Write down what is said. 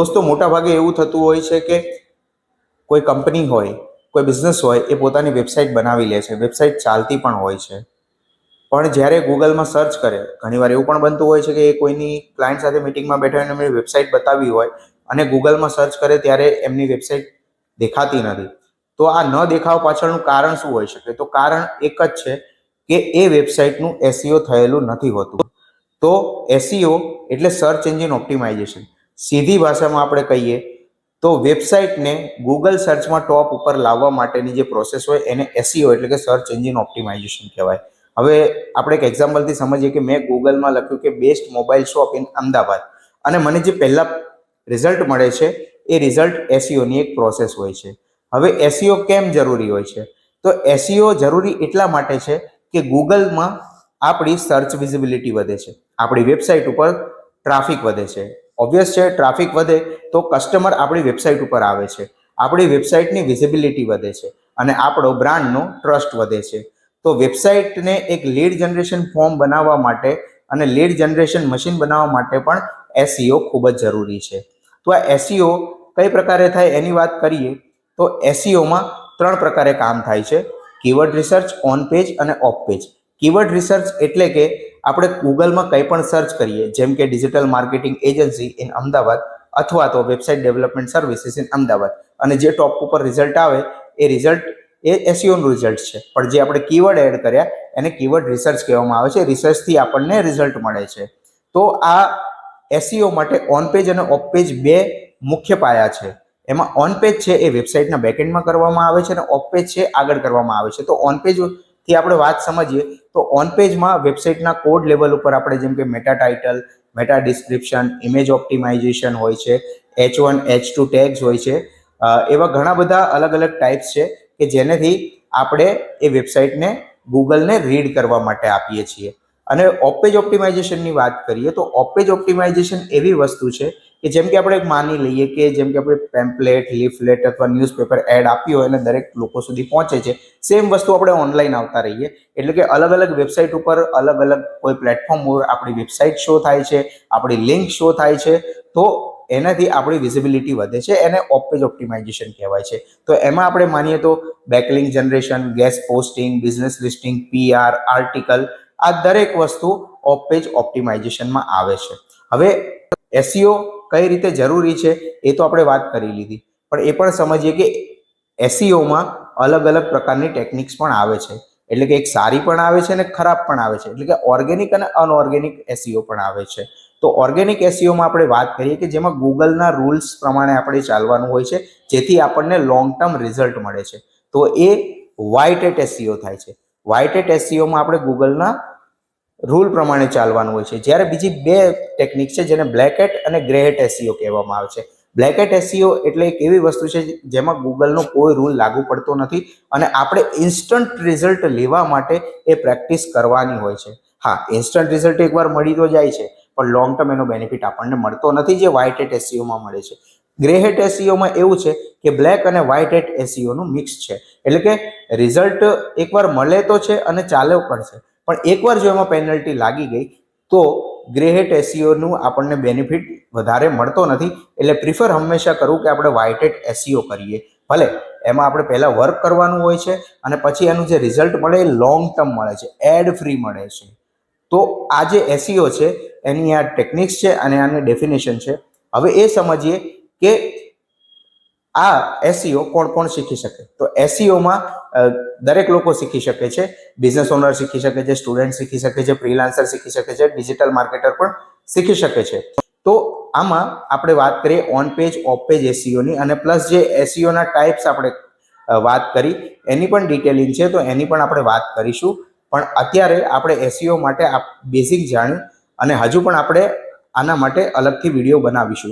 दोस्तों मोटा भागे एवं थतुं होय छे के कोई कंपनी होय कोई बिजनेस होय ए पोतानी वेबसाइट बनावी ले छे, वेबसाइट चालती पण होय छे, पण ज्यारे गूगल में सर्च करे घणीवार एवुं पण बनतुं होय छे के कोईनी क्लायंट साथे मीटिंगमां बेठा होय एमनी वेबसाइट बतावी होय अने गूगल में सर्च करे त्यारे एमनी वेबसाइट देखाती नथी। तो आ न देखावा पाछळनुं कारण शुं होई शके? तो कारण एक ज छे के ए वेबसाइटनुं एसईओ थयेलुं नथी होतुं। तो एसईओ एटले सर्च एंजिन ऑप्टिमाइजेशन। सीधी भाषामां आपणे कहीए तो वेबसाइट ने गूगल सर्च में टॉप पर लाववा माटेनी जे प्रोसेस होय एने एसईओ एटले के सर्च एंजिन ऑप्टिमाइजेशन कहेवाय। हवे आपणे एक एक्जाम्पल थी समजीए कि मैं गूगल में लख्युं के best mobile shop in Ahmedabad अने मने जे पहेला रिजल्ट मळे छे ए रिजल्ट एसईओ नी एक प्रोसेस होय छे। हवे एसईओ केम जरूरी होय छे? तो एसईओ जरूरी एटला माटे छे के गूगल में आपणी सर्च विजिबिलिटी वधे छे, आपणी वेबसाइट पर ट्राफिक वधे छे। ऑब्वियस है ट्राफिक वधे तो कस्टमर आपणी वेबसाइट पर आवे छे, आपणी वेबसाइटनी विजिबिलिटी वधे छे अने आपणो ब्रांडनो ट्रस्ट वधे छे। तो वेबसाइट ने एक लीड जनरेशन फॉर्म बनाववा माटे अने लीड जनरेशन मशीन बनाववा माटे पण एसईओ खूब ज जरूरी छे। तो आ एसईओ कई प्रकारे थाय एनी वात करीए तो एसईओ में 3 प्रकारे काम थाय छे। कीवर्ड रिसर्च, ऑन पेज अने ऑफ पेज। कीवर्ड रिसर्च एटले के આપણે ગૂગલમાં કંઈ પણ સર્ચ કરીએ જેમ કે digital marketing agency in Ahmedabad અથવા તો website development services in Ahmedabad અને જે ટોપ ઉપર રિઝલ્ટ આવે એ રિઝલ્ટ એ એસઈઓનું રિઝલ્ટ છે, પણ જે આપણે કીવર્ડ એડ કર્યા એને કીવર્ડ રિસર્ચ કહેવામાં આવે છે। રિસર્ચથી આપણને રિઝલ્ટ મળે છે। તો આ એસઈઓ માટે ઓન પેજ અને ઓફ પેજ બે મુખ્ય પાયા છે। એમાં ઓન પેજ છે એ વેબસાઇટના બેકએન્ડમાં કરવામાં આવે છે અને ઓફ પેજ છે આગળ કરવામાં આવે છે। તો ઓન પેજ થી આપણે વાત સમજીએ तो ऑन पेज में वेबसाइटना कोड लेवल पर आपणे जेम के meta title, meta description, image optimization होय छे, H1 H2 टैग्स होय छे, एवा घणा बधा अलग अलग टाइप्स छे के जेनेथी आपणे ए वेबसाइट ने गूगल ने रीड करवा माटे आपीए छीए। अने ऑफ पेज ऑप्टिमाइजेशन नी बात करिए तो ऑफ पेज ऑप्टिमाइजेशन एवी वस्तु छे कि जेम के आपणे मानी लईए के जेम के आपणे पेम्पलेट, लीफलेट अथवा न्यूज़पेपर एड आपी होय अने दरेक लोको सुधी पहोंचे छे, सेम वस्तु आपणे ऑनलाइन आवता रहीए एटले के अलग अलग वेबसाइट पर अलग अलग कोई प्लेटफॉर्म पर आपणी वेबसाइट शो थाय छे, आपणी लिंक शो थाय छे, तो एनाथी आपणी विजिबिलिटी वधे छे। एने ऑफ पेज ऑप्टिमाइजेशन कहेवाय छे। तो एमां आपणे मानीए तो backlink generation, guest posting, business listing, PR, article आ दरेक वस्तु ऑफ पेज ऑप्टिमाइजेशन में आवे छे। हवे एसईओ कई रीते जरूरी छे ए तो आपणे वात करी लीधी, पण ए पण समजीए के एसईओ में अलग अलग प्रकारनी टेक्निक्स पण आवे छे। एटले के एक सारी पण आवे छे ने खराब पण आवे छे, एटले के ऑर्गेनिक अने अनऑर्गेनिक एसईओ पण आवे छे। तो ऑर्गेनिक एसईओ में आपणे वात करीए के जेमां गूगलना रूल्स प्रमाणे आपणे चालवानुं होय छे जेथी आपणने लॉंग टर्म रिजल्ट मळे छे। तो ए व्हाइट हेट एसईओ थाय छे। व्हाइट हेट एसईओ में आपणे गूगलना रूल प्रमाणे चालवानुं होय छे। ज्यारे बीजी बे टेक्निक छे जेने ब्लेक हेट अने ग्रे हेट एसईओ कहेवामां आवे छे। ब्लेक हेट एसईओ एटले एक एवी वस्तु छे जेमां गूगलनो कोई रूल लागू पड़तो नथी अने आपणे इन्स्टंट रिजल्ट लेवा माटे ए प्रेक्टिस करवानी होय छे। हाँ, इन्स्टंट रिजल्ट एकवार मळी तो जाय छे पण लॉंग टर्म एनो बेनिफिट आपणने मळतो नथी जे व्हाइट हेट एसईओ मां मळे छे। ग्रे हेट एसईओ में एवुं छे के ब्लेक अने व्हाइट हेट एसईओ नुं मिक्स छे, एटले के रिजल्ट एकवार मळे तो छे अने चाले पण छे, पण एकवार जो एमां पेनल्टी लागी गई तो ग्रे हेट एसईओ नुं आपणने बेनिफिट वधारे मळतो नथी। एटले प्रीफर हमेशा करूं के आपणे व्हाइट हेट एसईओ करीए। भले एमां आपणे पहेला वर्क करवानुं होय छे अने पछी एनुं जे रिजल्ट मळे ए लॉंग टर्म मळे छे, एड फ्री मळे छे। तो आ जे एसईओ छे एनी आ टेक्निक्स छे अने आनी डेफिनेशन छे। हवे ए समजीए के आ एसईओ कोण कोण शीखी शके? तो एसईओ में दरेक लोको शीखी शके छे। बिजनेस ओनर शीखी शके छे, स्टूडेंट शीखी शके छे, फ्रीलांसर शीखी शके छे, डिजिटल मार्केटर पण शीखी शके छे। तो आमां आपणे वात करीए on page off page SEO नी अने प्लस जे एसईओ ना टाइप्स आपणे वात करी एनी पण डिटेलिंग छे तो एनी पण आपणे वात करीशुं। पण अत्यारे आपणे एसईओ माटे बेसिक जाण्युं अने हजू पण आपणे आना माटे अलगथी विडियो बनावीशुं।